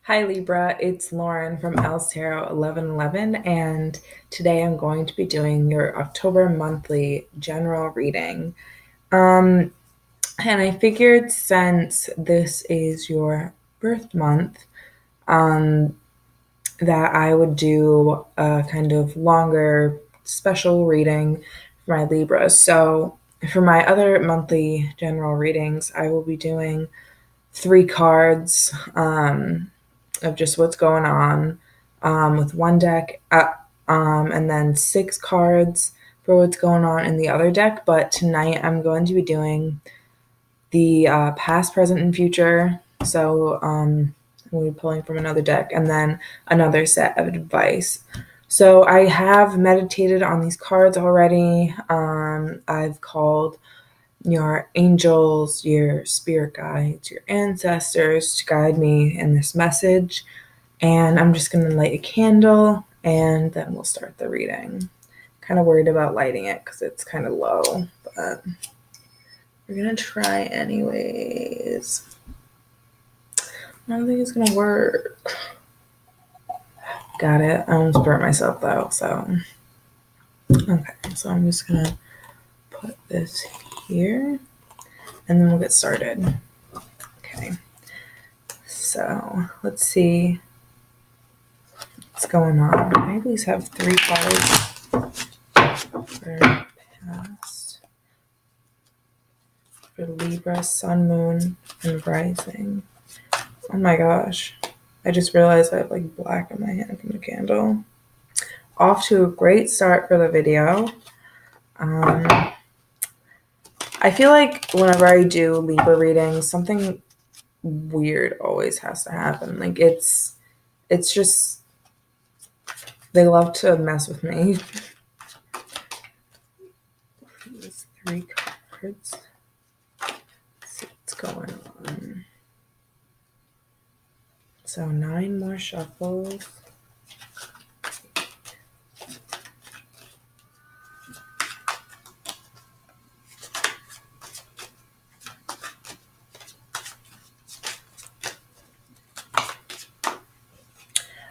Hi Libra, it's Lauren from L's Tarot 1111, and today I'm going to be doing your October monthly general reading. Um, and I figured since this is your birth month, um, that I would do a kind of longer special reading for my Libra. So for my other monthly general readings, I will be doing three cards. Of just what's going on with one deck, and then six cards for what's going on in the other deck. But tonight I'm going to be doing the past, present, and future. So we'll be pulling from another deck and then another set of advice. So I have meditated on these cards already. I've called your angels, your spirit guides, your ancestors to guide me in this message. And I'm just going to light a candle and then we'll start the reading. Kind of worried about lighting it because it's kind of low, but we're going to try anyways. I don't think it's going to work. Got it. I almost burnt myself though, so. Okay, so I'm just going to put this here and then we'll get started. Okay, so let's see what's going on. I at least have three cards for past, for Libra, Sun, Moon, and Rising. Oh my gosh. I just realized I have like black in my hand from the candle. Off to a great start for the video. I feel like whenever I do Libra readings, something weird always has to happen. Like it's just, they love to mess with me. There's three cards. Let's see what's going on. So 9 more shuffles.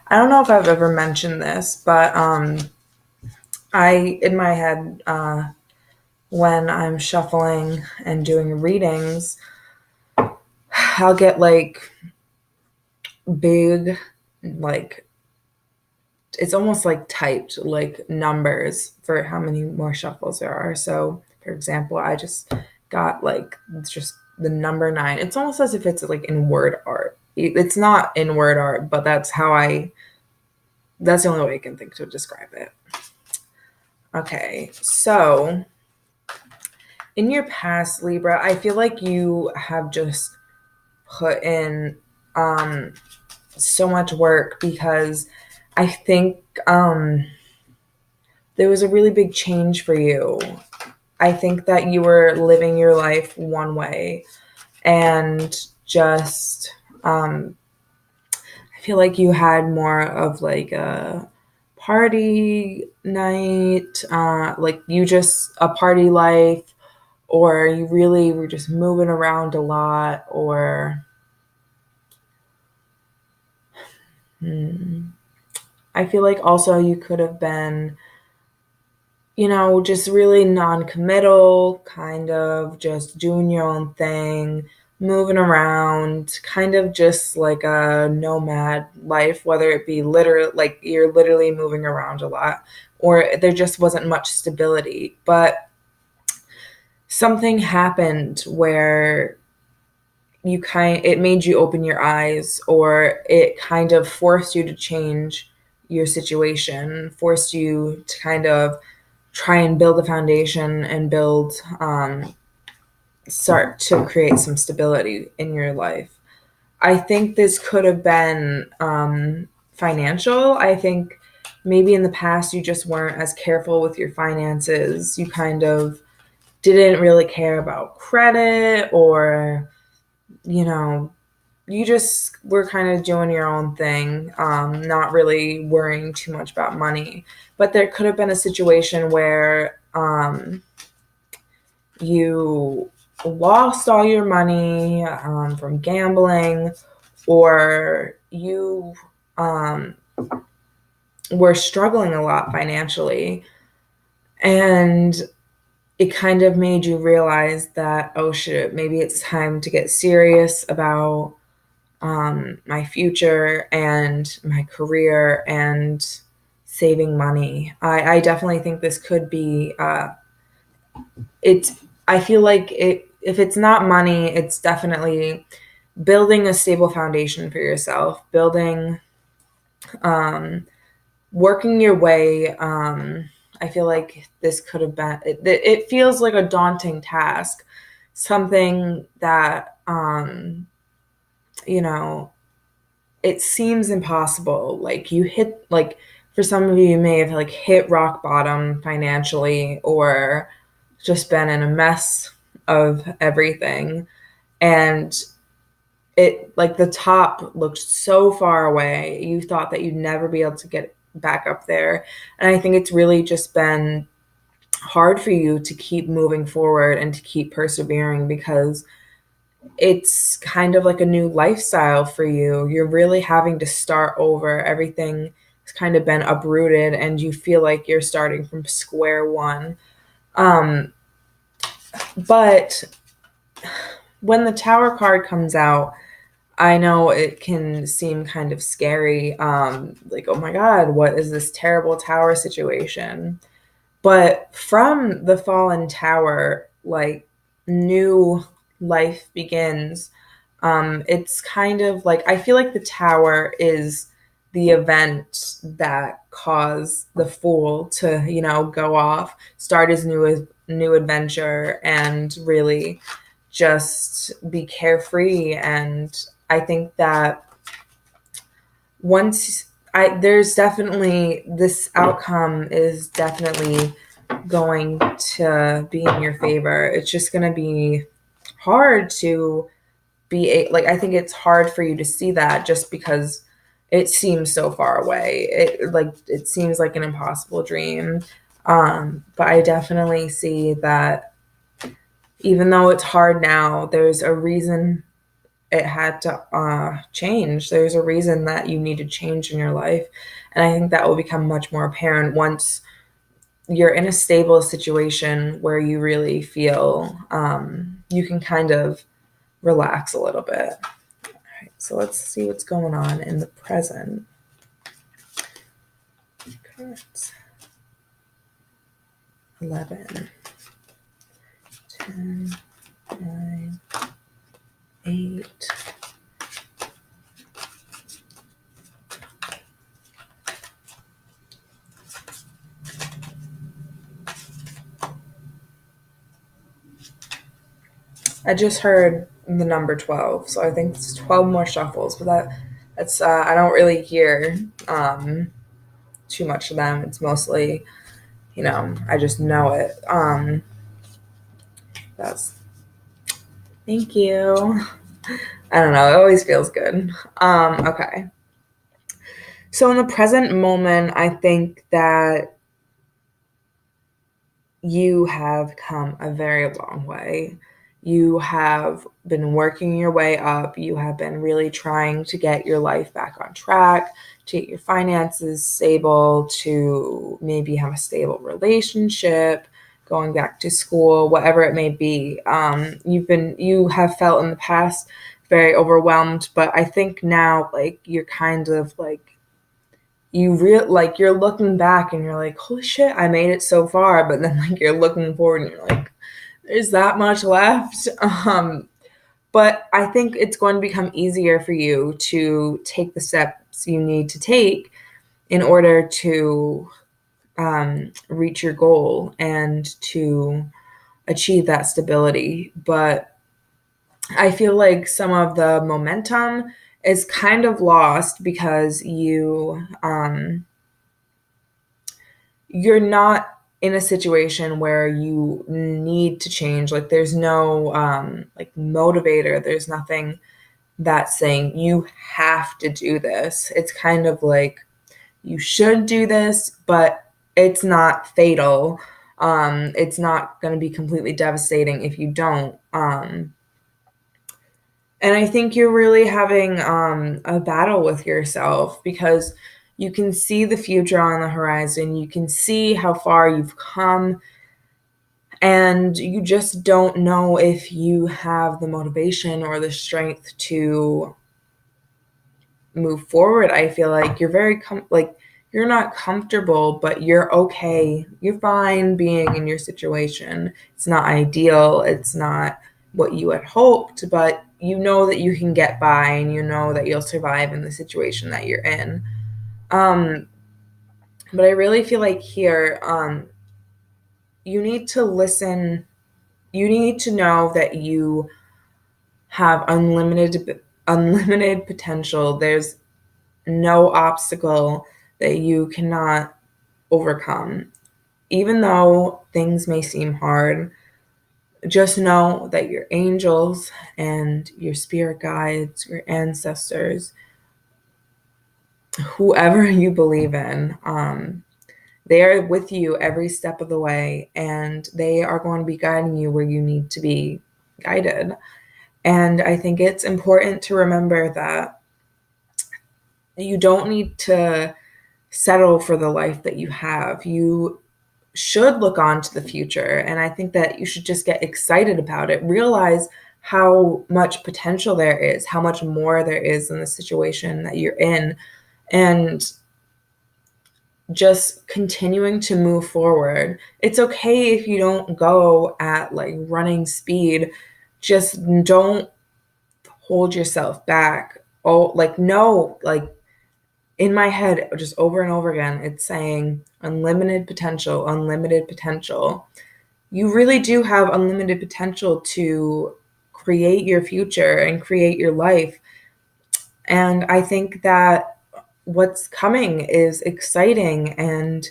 I don't know if I've ever mentioned this, but I, in my head, when I'm shuffling and doing readings, I'll get like big, like it's almost like typed like numbers for how many more shuffles there are. So, for example, I just got like just the number 9. It's almost as if it's like in word art. It's not in word art, but that's the only way I can think to describe it. Okay, so in your past, Libra, I feel like you have just put in so much work because I think there was a really big change for you. I think that you were living your life one way and just, I feel like you had more of like a party night, like you just a party life, or you really were just moving around a lot, or I feel like also you could have been, just really non-committal, kind of just doing your own thing, moving around, kind of just like a nomad life, whether it be literally like you're literally moving around a lot, or there just wasn't much stability. But something happened where it made you open your eyes, or it kind of forced you to change your situation, forced you to kind of try and build a foundation and start to create some stability in your life. I think this could have been financial. I think maybe in the past you just weren't as careful with your finances. You kind of didn't really care about credit, or you just were kind of doing your own thing, not really worrying too much about money. But there could have been a situation where you lost all your money from gambling, or you were struggling a lot financially, and it kind of made you realize that, oh shit, maybe it's time to get serious about my future and my career and saving money. I definitely think this could be it's I feel like if it's not money, it's definitely building a stable foundation for yourself, building working your way. I feel like this could have been it feels like a daunting task, something that you know, it seems impossible. Like you hit like for some of you may have like hit rock bottom financially or just been in a mess of everything, and it like the top looked so far away. You thought that you'd never be able to get back up there. And I think it's really just been hard for you to keep moving forward and to keep persevering because it's kind of like a new lifestyle for you. You're really having to start over. Everything has kind of been uprooted and you feel like you're starting from square one. Um, but when the Tower card comes out, I know it can seem kind of scary. Like, oh my God, what is this terrible tower situation? But from the fallen tower, like new life begins. It's kind of like I feel like the tower is the event that caused the fool to, you know, go off, start his new adventure, and really just be carefree. And I think that once there's definitely this outcome is definitely going to be in your favor. It's just going to be hard to like I think it's hard for you to see that just because it seems so far away. It seems like an impossible dream. But I definitely see that even though it's hard now, there's a reason it had to change. There's a reason that you need to change in your life. And I think that will become much more apparent once you're in a stable situation where you really feel you can kind of relax a little bit. All right, so let's see what's going on in the present. Cards. 11, 10, 9, 8. I just heard the number 12, so I think it's 12 more shuffles, but that's I don't really hear too much of them. It's mostly, you know, I just know it. That's Thank you. I don't know, it always feels good. Okay. So in the present moment, I think that you have come a very long way. You have been working your way up. You have been really trying to get your life back on track, to get your finances stable, to maybe have a stable relationship, going back to school, whatever it may be. You have felt in the past very overwhelmed, but I think now, like, you're kind of like, you're looking back and you're like, holy shit, I made it so far. But then like you're looking forward and you're like, there's that much left. But I think it's going to become easier for you to take the steps you need to take in order to reach your goal and to achieve that stability. But I feel like some of the momentum is kind of lost because you're not in a situation where you need to change. Like there's no like motivator. There's nothing that's saying you have to do this. It's kind of like you should do this, but it's not fatal. It's not going to be completely devastating if you don't. And I think you're really having a battle with yourself because you can see the future on the horizon. You can see how far you've come, and you just don't know if you have the motivation or the strength to move forward. I feel like you're you're not comfortable, but you're okay. You're fine being in your situation. It's not ideal. It's not what you had hoped, but you know that you can get by and you know that you'll survive in the situation that you're in. Um, but I really feel like here, you need to listen. You need to know that you have unlimited potential. There's no obstacle that you cannot overcome. Even though things may seem hard, just know that your angels and your spirit guides, your ancestors, whoever you believe in, they are with you every step of the way, and they are going to be guiding you where you need to be guided. And I think it's important to remember that you don't need to settle for the life that you have. You should look on to the future. And I think that you should just get excited about it. Realize how much potential there is, how much more there is in the situation that you're in. And just continuing to move forward. It's okay if you don't go at like running speed. Just don't hold yourself back. Oh, like, no, like in my head, just over and over again, it's saying unlimited potential, unlimited potential. You really do have unlimited potential to create your future and create your life. And I think that what's coming is exciting and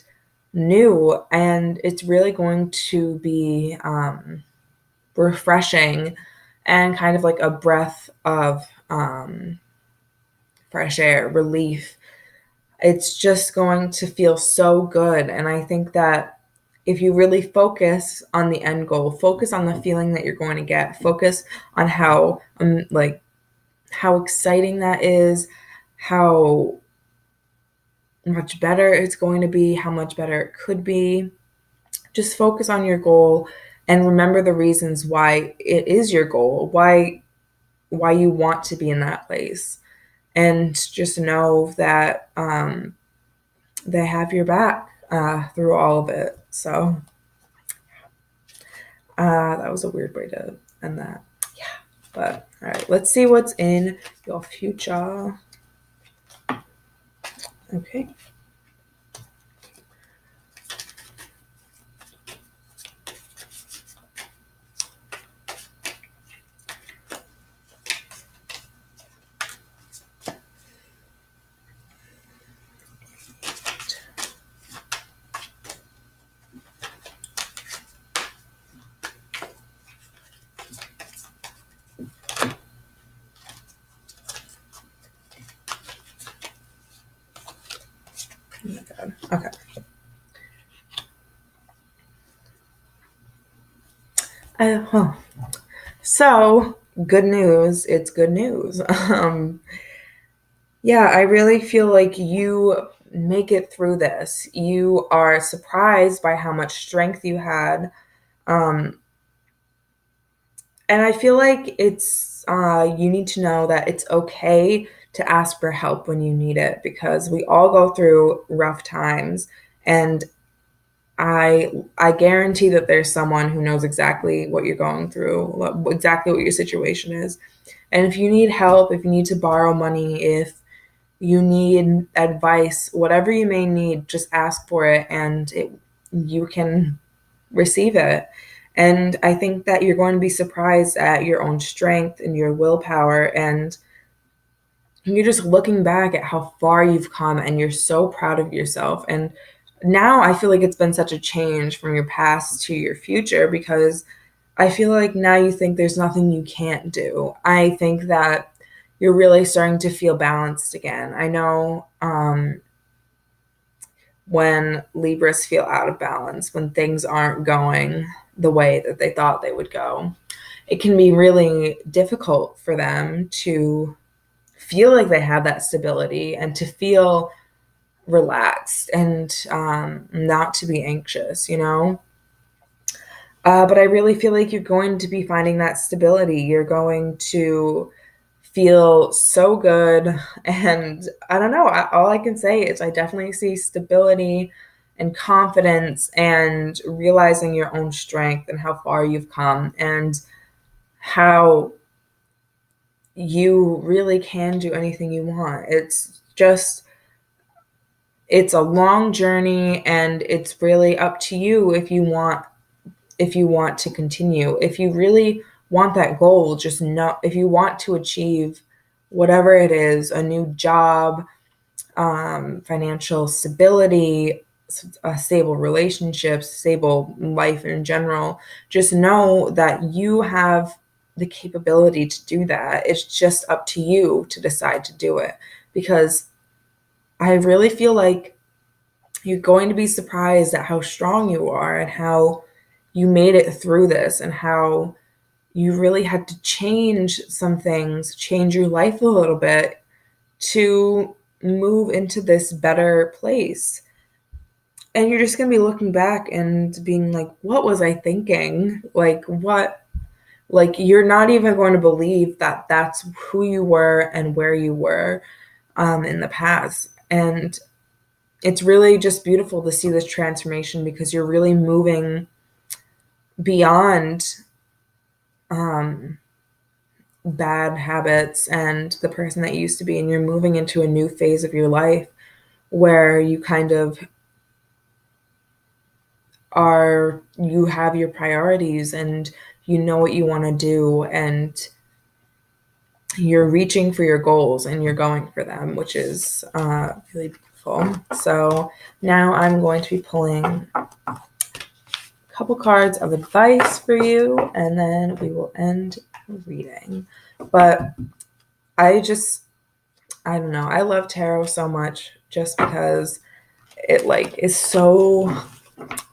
new, and it's really going to be refreshing and kind of like a breath of fresh air, relief. It's just going to feel so good. And I think that if you really focus on the end goal, focus on the feeling that you're going to get, focus on how exciting that is, how much better it's going to be, how much better it could be. Just focus on your goal and remember the reasons why it is your goal, why you want to be in that place. And just know that they have your back through all of it. So that was a weird way to end that. Yeah. But all right, let's see what's in your future. Okay. Oh my God. Okay. Huh. So, good news. It's good news. Yeah, I really feel like you make it through this. You are surprised by how much strength you had. Um, and I feel like you need to know that it's okay to ask for help when you need it because we all go through rough times. And I guarantee that there's someone who knows exactly what you're going through, exactly what your situation is. And if you need help, if you need to borrow money, if you need advice, whatever you may need, just ask for it and you can receive it. And I think that you're going to be surprised at your own strength and your willpower. And you're just looking back at how far you've come and you're so proud of yourself. And now I feel like it's been such a change from your past to your future because I feel like now you think there's nothing you can't do. I think that you're really starting to feel balanced again. I know when Libras feel out of balance, when things aren't going the way that they thought they would go. it can be really difficult for them to feel like they have that stability and to feel relaxed and not to be anxious, you know? But I really feel like you're going to be finding that stability. You're going to feel so good. And I don't know, all I can say is I definitely see stability and confidence and realizing your own strength and how far you've come and how you really can do anything you want. It's a long journey, and it's really up to you if you want to continue. If you really want that goal, just know, if you want to achieve whatever it is, a new job, financial stability, stable relationships, stable life in general, just know that you have the capability to do that. It's just up to you to decide to do it, because I really feel like you're going to be surprised at how strong you are and how you made it through this and how you really had to change some things, change your life a little bit to move into this better place. And you're just going to be looking back and being like, what was I thinking? Like, what? Like, you're not even going to believe that that's who you were and where you were in the past. And it's really just beautiful to see this transformation, because you're really moving beyond um, bad habits and the person that you used to be, and you're moving into a new phase of your life where you kind of you have your priorities and you know what you want to do, and you're reaching for your goals and you're going for them, which is really beautiful. So now I'm going to be pulling couple cards of advice for you, and then we will end the reading. But I don't know, I love tarot so much just because it like is so,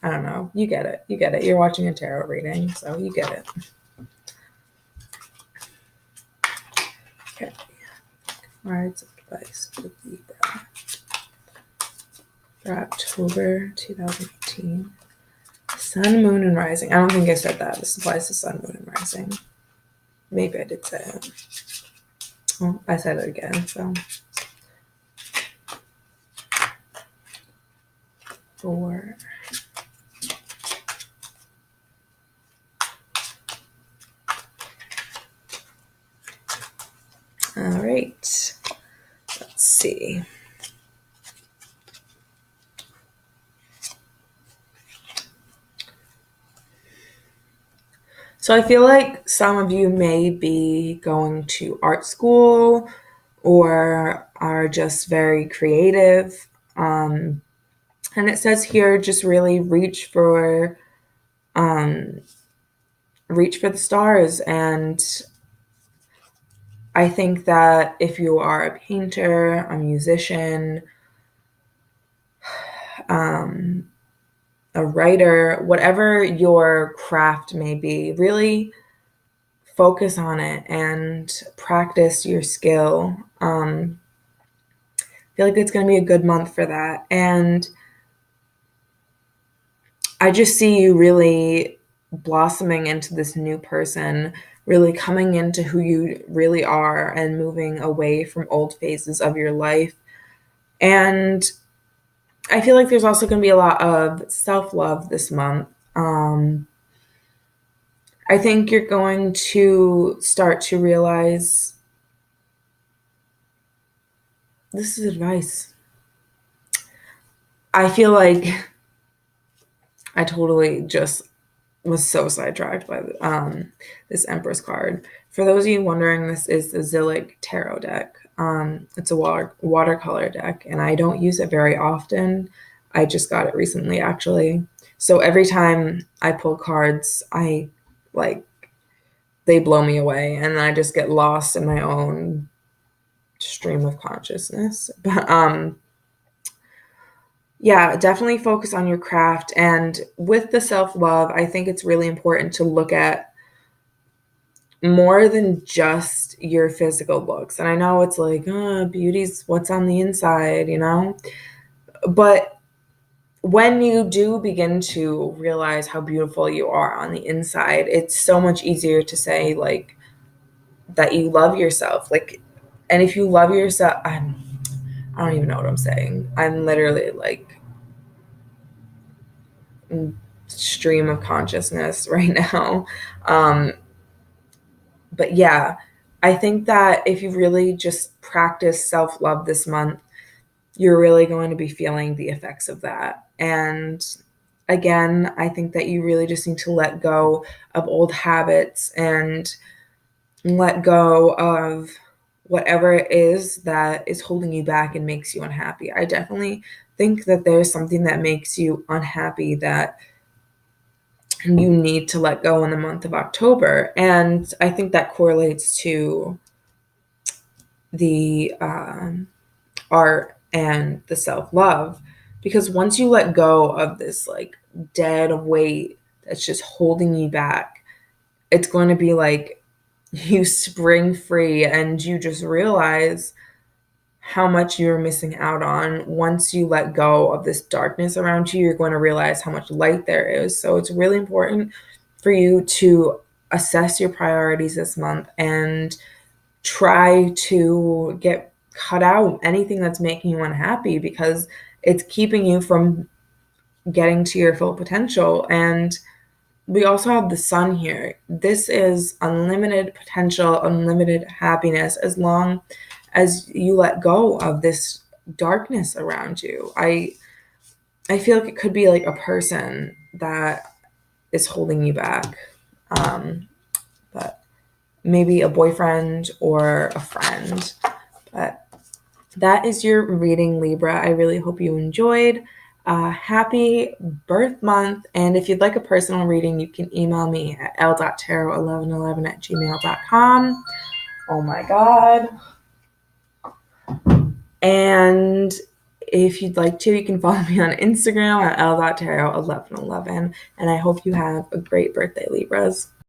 I don't know, you get it, you're watching a tarot reading, so you get it. Okay, cards of advice for Libra for October 2018. Sun, moon, and rising. I don't think I said that. This applies to sun, moon, and rising. Maybe I did say it. Well, I said it again, so. 4. All right. Let's see. So I feel like some of you may be going to art school or are just very creative. And it says here, just really reach for the stars. And I think that if you are a painter, a musician, a writer, whatever your craft may be, really focus on it and practice your skill. I feel like it's going to be a good month for that. And I just see you really blossoming into this new person, really coming into who you really are and moving away from old phases of your life. And I feel like there's also going to be a lot of self-love this month. I think you're going to start to realize, this is advice. I feel like I totally just was so sidetracked by this Empress card. For those of you wondering, this is the Zillig Tarot deck. It's a watercolor deck, and I don't use it very often. I just got it recently, actually. So every time I pull cards, they blow me away, and I just get lost in my own stream of consciousness. But yeah, definitely focus on your craft. And with the self-love, I think it's really important to look at more than just your physical looks. And I know it's like, beauty's what's on the inside, you know? But when you do begin to realize how beautiful you are on the inside, it's so much easier to say, like, that you love yourself. Like, and if you love yourself, I don't even know what I'm saying. I'm literally like stream of consciousness right now. Um, but yeah, I think that if you really just practice self love this month, you're really going to be feeling the effects of that. And again, I think that you really just need to let go of old habits and let go of whatever it is that is holding you back and makes you unhappy. I definitely think that there's something that makes you unhappy that you need to let go in the month of October. And I think that correlates to the art and the self love. Because once you let go of this like dead weight that's just holding you back, it's going to be like you spring free and you just realize how much you're missing out on. Once you let go of this darkness around you, you're going to realize how much light there is. So it's really important for you to assess your priorities this month and try to get cut out anything that's making you unhappy, because it's keeping you from getting to your full potential. And we also have the sun here. This is unlimited potential, unlimited happiness, as long as you let go of this darkness around you. I feel like it could be like a person that is holding you back. But maybe a boyfriend or a friend. But that is your reading, Libra. I really hope you enjoyed. Happy birth month. And if you'd like a personal reading, you can email me at l.tarot1111@gmail.com. Oh my God. And if you'd like to, you can follow me on Instagram at l.tarot1111. And I hope you have a great birthday, Libras.